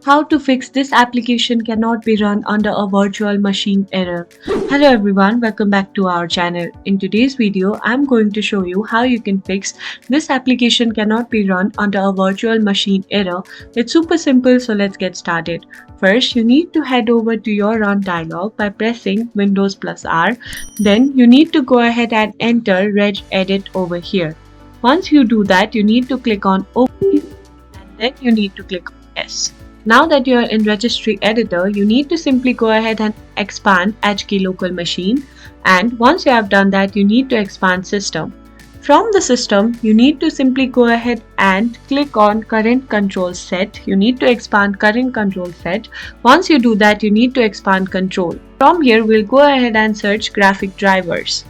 How to fix this application cannot be run under a virtual machine error. Hello everyone, welcome back to our channel. In today's video, I'm going to show you how you can fix this application cannot be run under a virtual machine error. It's super simple, so let's get started. First, you need to head over to your run dialog by pressing Windows plus R. Then you need to go ahead and enter regedit over here. Once you do that, you need to click on OK and then you need to click on Yes. Now that you are in Registry Editor, you need to simply go ahead and expand HK Local Machine, and once you have done that, you need to expand System. From the system, you need to simply go ahead and click on Current Control Set. You need to expand Current Control Set. Once you do that, you need to expand Control. From here, we'll go ahead and search Graphic Drivers.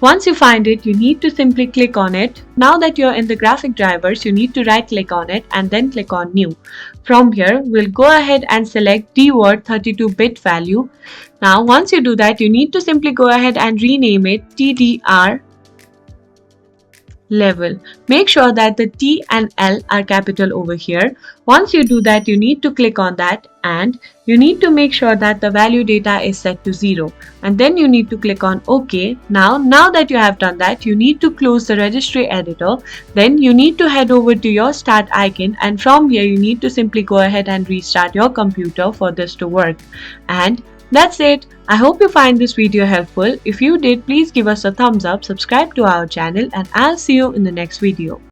Once you find it, you need to simply click on it. Now that you're in the graphic drivers, you need to right click on it and then click on New. From here, we'll go ahead and select DWORD 32-bit value. Now, once you do that, you need to simply go ahead and rename it TDR level. Make sure that the T and L are capital over here. Once you do that, you need to click on that and you need to make sure that the value data is set to 0, and then you need to click on OK. Now that you have done that, you need to close the registry editor. Then you need to head over to your start icon, and from here you need to simply go ahead and restart your computer for this to work. And that's it. I hope you find this video helpful. If you did, please give us a thumbs up, subscribe to our channel, and I'll see you in the next video.